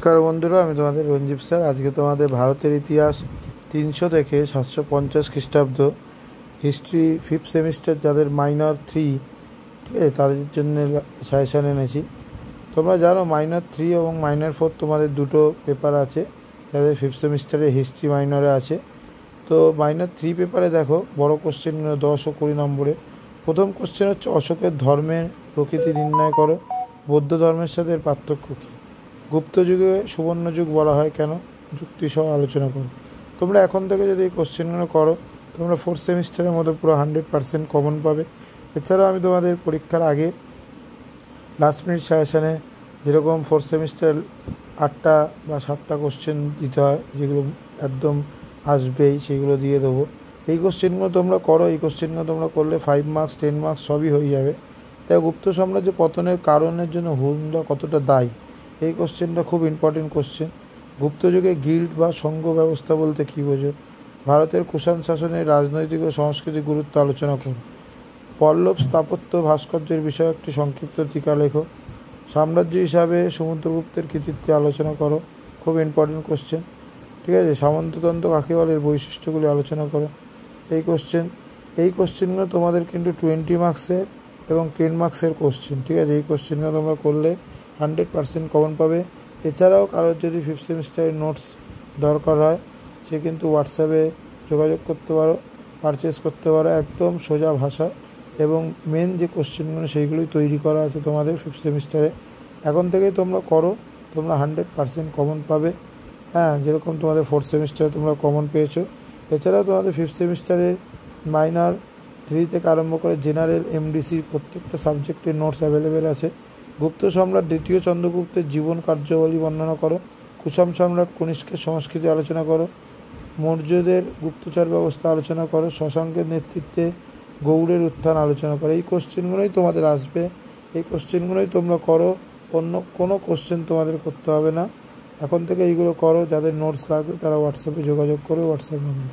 নমস্কার বন্ধুরা, আমি তোমাদের রঞ্জীব স্যার। আজকে তোমাদের ভারতের ইতিহাস 300 থেকে 750 খ্রিস্টাব্দ হিস্ট্রি ফিফথ সেমিস্টার যাদের মাইনর 3, ঠিক আছে, তাদের জন্য সাজেশান এনেছি। তোমরা জানো মাইনর 3 এবং মাইনর 4 তোমাদের দুটো পেপার আছে যাদের ফিফথ সেমিস্টারে হিস্ট্রি মাইনরে আছে। তো মাইনর 3 পেপারে দেখো বড় কোশ্চেন 10 ও 20 নম্বরে। প্রথম কোশ্চেন হচ্ছে অশোকের ধর্মের প্রকৃতি নির্ণয় করো। বৌদ্ধ ধর্মের সাথে এর পার্থক্য কী? গুপ্ত যুগে সুবর্ণ যুগ বলা হয় কেন? যুক্তি সহ আলোচনা করো। তোমরা এখন থেকে যদি এই কোশ্চেনগুলো করো, তোমরা ফোর্থ সেমিস্টারের মধ্যে পুরো 100% কমন পাবে। এছাড়াও আমি তোমাদের পরীক্ষার আগে লাস্ট মিনিট সাজেশানে যেরকম ফোর্থ সেমিস্টার 8টা বা 7টা কোশ্চেন দিতে হয়, যেগুলো একদম আসবেই, সেগুলো দিয়ে দেবো। এই কোশ্চেনগুলো তোমরা করো। এই কোশ্চেনগুলো তোমরা করলে 5 মার্কস 10 মার্কস সবই হয়ে যাবে। তাই গুপ্ত সাম্রাজ্য পতনের কারণের জন্য হুনরা কতটা দায়ী, এই কোশ্চেনটা খুব ইম্পর্টেন্ট কোশ্চেন। গুপ্ত যুগে গিল্ড বা সংঘ ব্যবস্থা বলতে কী বোঝো? ভারতের কুষাণ শাসনের রাজনৈতিক ও সাংস্কৃতিক গুরুত্ব আলোচনা করো। পল্লব স্থাপত্য ভাস্কর্যের বিষয়ে একটি সংক্ষিপ্ত টিকা লেখো। সাম্রাজ্য হিসাবে সমুদ্রগুপ্তের কৃতিত্বে আলোচনা করো। খুব ইম্পর্টেন্ট কোশ্চেন, ঠিক আছে। সামন্ততন্ত্র কাকে বলে, বৈশিষ্ট্যগুলি আলোচনা করো। এই কোশ্চেনগুলো তোমাদের কিন্তু 20 মার্কসের এবং 10 মার্কসের কোশ্চেন, ঠিক আছে। এই কোশ্চেনগুলো তোমরা করলে 100% কমন পাবে। এছাড়াও কারোর যদি ফিফথ সেমিস্টারের নোটস দরকার হয়, সে কিন্তু হোয়াটসঅ্যাপে যোগাযোগ করতে পারো, পারচেস করতে পারো। একদম সোজা ভাষা এবং মেন যে কোশ্চেনগুলো সেইগুলোই তৈরি করা আছে তোমাদের ফিফথ সেমিস্টারে। এখন থেকেই তোমরা করো, তোমরা 100% কমন পাবে। হ্যাঁ, যেরকম তোমাদের ফোর্থ সেমিস্টারে তোমরা কমন পেয়েছো। এছাড়াও তোমাদের ফিফথ সেমিস্টারের মাইনর 3 থেকে আরম্ভ করে জেনারেল এমডিসি প্রত্যেকটা সাবজেক্টের নোটস অ্যাভেলেবেল আছে। গুপ্ত সম্রাট দ্বিতীয় চন্দ্রগুপ্তের জীবন কার্যাবলী বর্ণনা করো। কুষাণ সম্রাট কনিষ্কের সংস্কৃতি আলোচনা করো। মৌর্যদের গুপ্তচর ব্যবস্থা আলোচনা করো। শশাঙ্কের নেতৃত্বে গৌড়ের উত্থান আলোচনা করো। এই কোশ্চেনগুলোই তোমাদের আসবে, এই কোশ্চেনগুলোই তোমরা করো। অন্য কোনো কোশ্চেন তোমাদের করতে হবে না। এখন থেকে এইগুলো করো। যাদের নোটস লাগবে তারা হোয়াটসঅ্যাপে যোগাযোগ করো, হোয়াটসঅ্যাপ নম্বর।